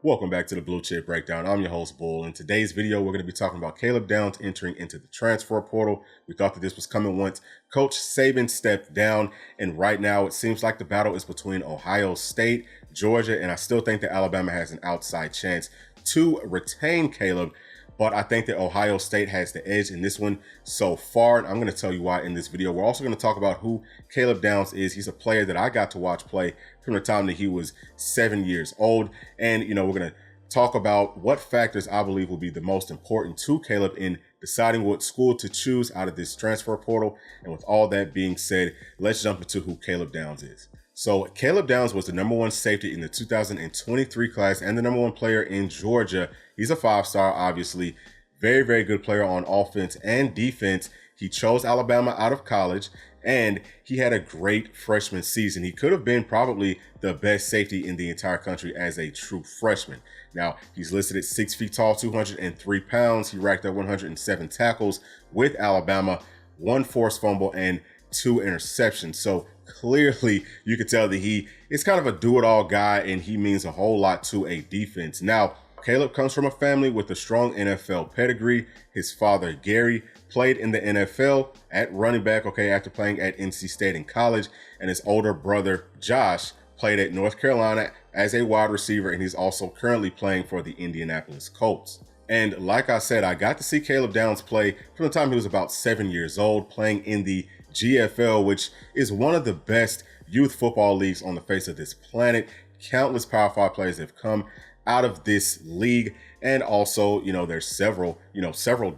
Welcome back to the Bluechip Breakdown. I'm your host, Bull. In today's video, we're going to be talking about Caleb Downs entering into the transfer portal. We thought that this was coming once Coach Saban stepped down, and right now it seems like the battle is between Ohio State, Georgia, and I still think that Alabama has an outside chance to retain Caleb. But I think that Ohio State has the edge in this one so far, and I'm going to tell you why in this video. We're also going to talk about who Caleb Downs is. He's a player that I got to watch play from the time that he was 7 years old. And, we're going to talk about what factors I believe will be the most important to Caleb in deciding what school to choose out of this transfer portal. And with all that being said, let's jump into who Caleb Downs is. So Caleb Downs was the #1 safety in the 2023 class and the #1 player in Georgia. He's a 5-star, obviously. Very, very good player on offense and defense. He chose Alabama out of college, and he had a great freshman season. He could have been probably the best safety in the entire country as a true freshman. Now, he's listed at 6 feet tall, 203 pounds. He racked up 107 tackles with Alabama, 1 forced fumble, and 2 interceptions. So clearly you could tell that he is kind of a do-it-all guy, and he means a whole lot to a defense. Now, Caleb comes from a family with a strong NFL pedigree. His father, Gary, played in the NFL at running back, after playing at NC State in college. And his older brother, Josh, played at North Carolina as a wide receiver, and he's also currently playing for the Indianapolis Colts. And like I said, I got to see Caleb Downs play from the time he was about 7 years old, playing in the GFL, which is one of the best youth football leagues on the face of this planet. Countless Power 5 players have come out of this league, and also, there's several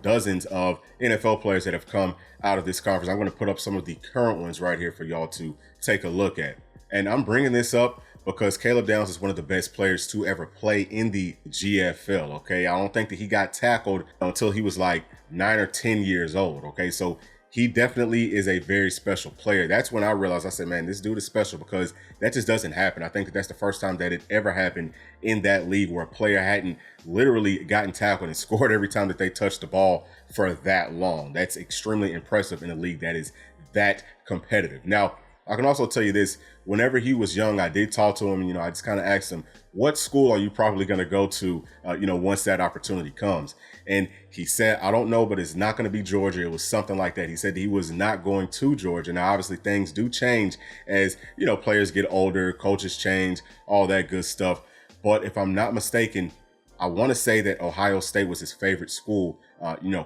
dozens of NFL players that have come out of this conference. I'm going to put up some of the current ones right here for y'all to take a look at. And I'm bringing this up because Caleb Downs is one of the best players to ever play in the GFL, I don't think that he got tackled until he was like 9 or 10 years old, so he definitely is a very special player. That's when I realized, I said, man, this dude is special, because that just doesn't happen. I think that that's the first time that it ever happened in that league, where a player hadn't literally gotten tackled and scored every time that they touched the ball for that long. That's extremely impressive in a league that is that competitive. Now, I can also tell you this, whenever he was young, I did talk to him, I just kind of asked him, what school are you probably going to go to, once that opportunity comes? And he said, I don't know, but it's not going to be Georgia. It was something like that. He said he was not going to Georgia. Now, obviously, things do change as, players get older, coaches change, all that good stuff. But if I'm not mistaken, I want to say that Ohio State was his favorite school,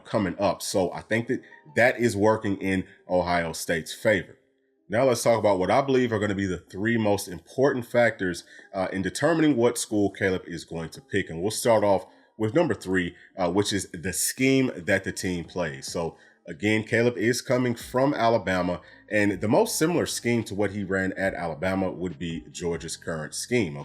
coming up. So I think that that is working in Ohio State's favor. Now let's talk about what I believe are going to be the 3 most important factors in determining what school Caleb is going to pick. And we'll start off with number 3, which is the scheme that the team plays. So again, Caleb is coming from Alabama, and the most similar scheme to what he ran at Alabama would be Georgia's current scheme,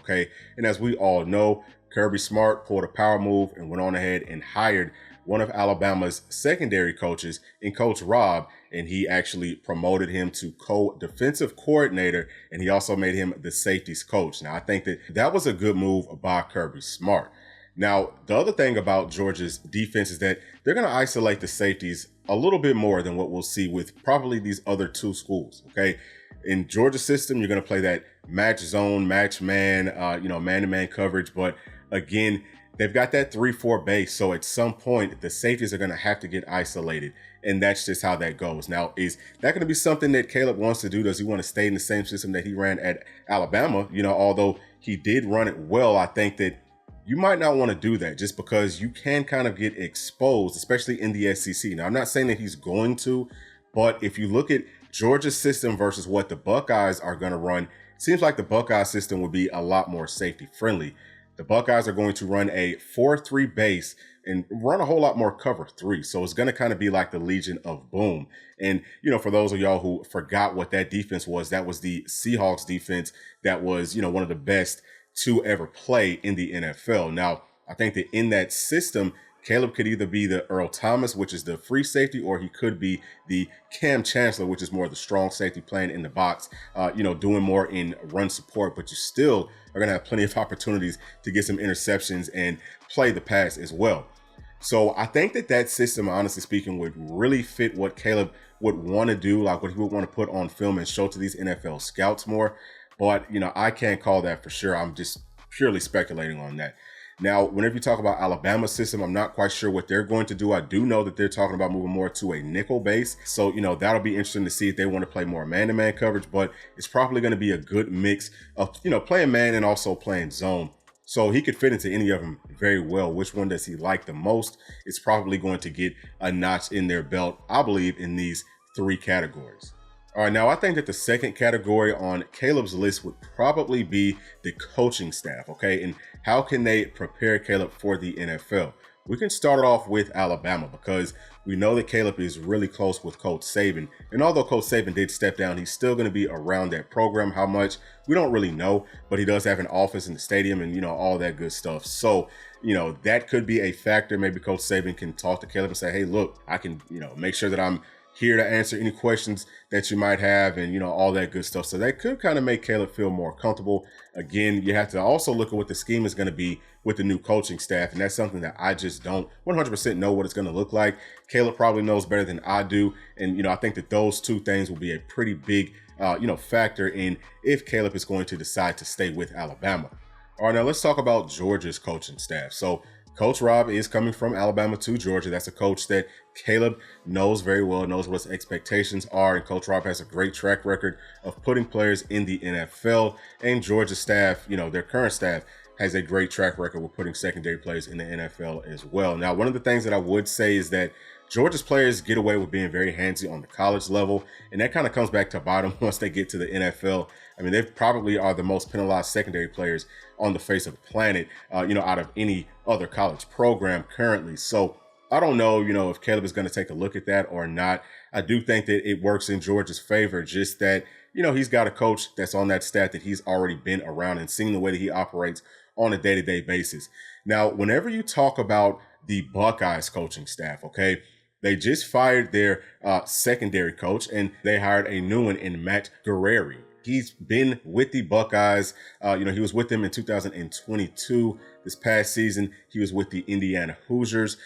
And as we all know, Kirby Smart pulled a power move and went on ahead and hired one of Alabama's secondary coaches in Coach Rob, and he actually promoted him to co-defensive coordinator, and he also made him the safeties coach. Now, I think that that was a good move by Kirby Smart. Now, the other thing about Georgia's defense is that they're going to isolate the safeties a little bit more than what we'll see with probably these other 2 schools, In Georgia's system, you're going to play that match zone, match man, man-to-man coverage, but again, they've got that 3-4 base, so at some point, the safeties are going to have to get isolated, and that's just how that goes. Now, is that going to be something that Caleb wants to do? Does he want to stay in the same system that he ran at Alabama? Although he did run it well, I think that you might not want to do that, just because you can kind of get exposed, especially in the SEC. Now, I'm not saying that he's going to, but if you look at Georgia's system versus what the Buckeyes are going to run, it seems like the Buckeye system would be a lot more safety friendly. The Buckeyes are going to run a 4-3 base and run a whole lot more cover 3. So it's going to kind of be like the Legion of Boom. And, for those of y'all who forgot what that defense was, that was the Seahawks defense that was, one of the best to ever play in the NFL. Now, I think that in that system, Caleb could either be the Earl Thomas, which is the free safety, or he could be the Cam Chancellor, which is more the strong safety, playing in the box, doing more in run support. But you still are going to have plenty of opportunities to get some interceptions and play the pass as well. So I think that that system, honestly speaking, would really fit what Caleb would want to do, like what he would want to put on film and show to these NFL scouts more. But, I can't call that for sure. I'm just purely speculating on that. Now, whenever you talk about Alabama's system, I'm not quite sure what they're going to do. I do know that they're talking about moving more to a nickel base. So, that'll be interesting to see if they want to play more man-to-man coverage, but it's probably going to be a good mix of, playing man and also playing zone. So he could fit into any of them very well. Which one does he like the most? It's probably going to get a notch in their belt, I believe, in these 3 categories. All right, now I think that the second category on Caleb's list would probably be the coaching staff, okay? And how can they prepare Caleb for the NFL? We can start it off with Alabama because we know that Caleb is really close with Coach Saban. And although Coach Saban did step down, he's still going to be around that program. How much, we don't really know, but he does have an office in the stadium and, all that good stuff. So, that could be a factor. Maybe Coach Saban can talk to Caleb and say, hey, look, I can, make sure that I'm here to answer any questions that you might have and, all that good stuff. So that could kind of make Caleb feel more comfortable. Again, you have to also look at what the scheme is going to be with the new coaching staff. And that's something that I just don't 100% know what it's going to look like. Caleb probably knows better than I do. And, I think that those 2 things will be a pretty big, factor in if Caleb is going to decide to stay with Alabama. All right, now let's talk about Georgia's coaching staff. So Coach Rob is coming from Alabama to Georgia. That's a coach that Caleb knows very well, knows what his expectations are. And Coach Rob has a great track record of putting players in the NFL. And Georgia's staff, their current staff, has a great track record with putting secondary players in the NFL as well. Now, one of the things that I would say is that Georgia's players get away with being very handsy on the college level, and that kind of comes back to bite them once they get to the NFL. I mean, they probably are the most penalized secondary players on the face of the planet, out of any other college program currently. So I don't know, if Caleb is going to take a look at that or not. I do think that it works in Georgia's favor, just that, he's got a coach that's on that staff that he's already been around and seen the way that he operates on a day-to-day basis. Now, whenever you talk about the Buckeyes coaching staff, okay, they just fired their secondary coach and they hired a new one in Matt Guerrieri. He's been with the Buckeyes. He was with them in 2022. This past season, he was with the Indiana Hoosiers.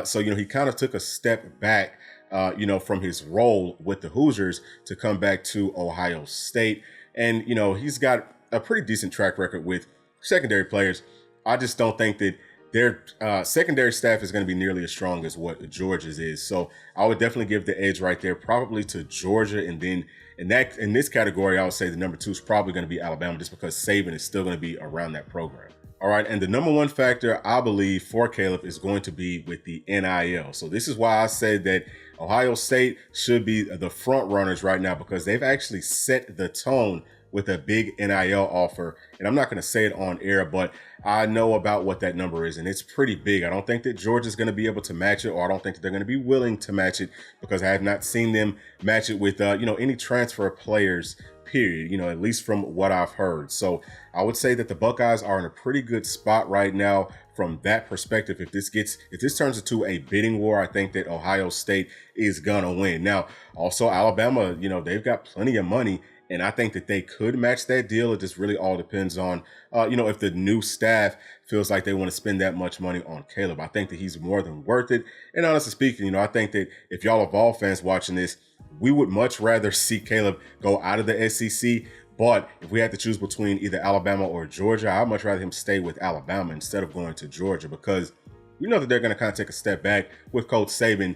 So he kind of took a step back, from his role with the Hoosiers to come back to Ohio State. And, he's got a pretty decent track record with secondary players. I just don't think that their secondary staff is going to be nearly as strong as what Georgia's is. So I would definitely give the edge right there, probably to Georgia. And then in this category, I would say the number 2 is probably going to be Alabama, just because Saban is still going to be around that program. All right. And the number 1 factor, I believe, for Caleb is going to be with the NIL. So this is why I said that Ohio State should be the front runners right now, because they've actually set the tone with a big NIL offer. And I'm not going to say it on air, but I know about what that number is, and it's pretty big. I don't think that Georgia's going to be able to match it, or I don't think that they're going to be willing to match it, because I have not seen them match it with, any transfer players, period, at least from what I've heard. So I would say that the Buckeyes are in a pretty good spot right now from that perspective. If this turns into a bidding war, I think that Ohio State is going to win. Now, also Alabama, they've got plenty of money, and I think that they could match that deal. It just really all depends on, if the new staff feels like they want to spend that much money on Caleb. I think that he's more than worth it. And honestly speaking, I think that if y'all are Vol fans watching this, we would much rather see Caleb go out of the SEC. But if we had to choose between either Alabama or Georgia, I'd much rather him stay with Alabama instead of going to Georgia, because we know that they're going to kind of take a step back with Coach Saban,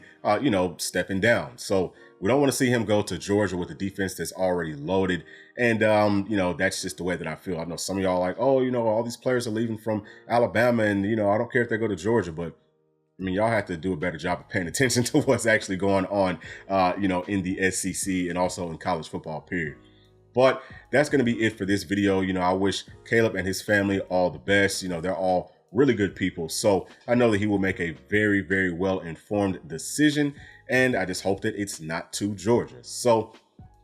stepping down. So we don't want to see him go to Georgia with a defense that's already loaded. And, that's just the way that I feel. I know some of y'all are like, oh, all these players are leaving from Alabama, and, I don't care if they go to Georgia, but I mean, y'all have to do a better job of paying attention to what's actually going on, in the SEC and also in college football, period. But that's going to be it for this video. I wish Caleb and his family all the best. They're all really good people. So I know that he will make a very, very well-informed decision. And I just hope that it's not to Georgia. So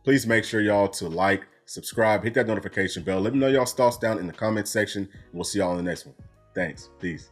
please make sure y'all to like, subscribe, hit that notification bell. Let me know y'all's thoughts down in the comment section. And we'll see y'all in the next one. Thanks. Peace.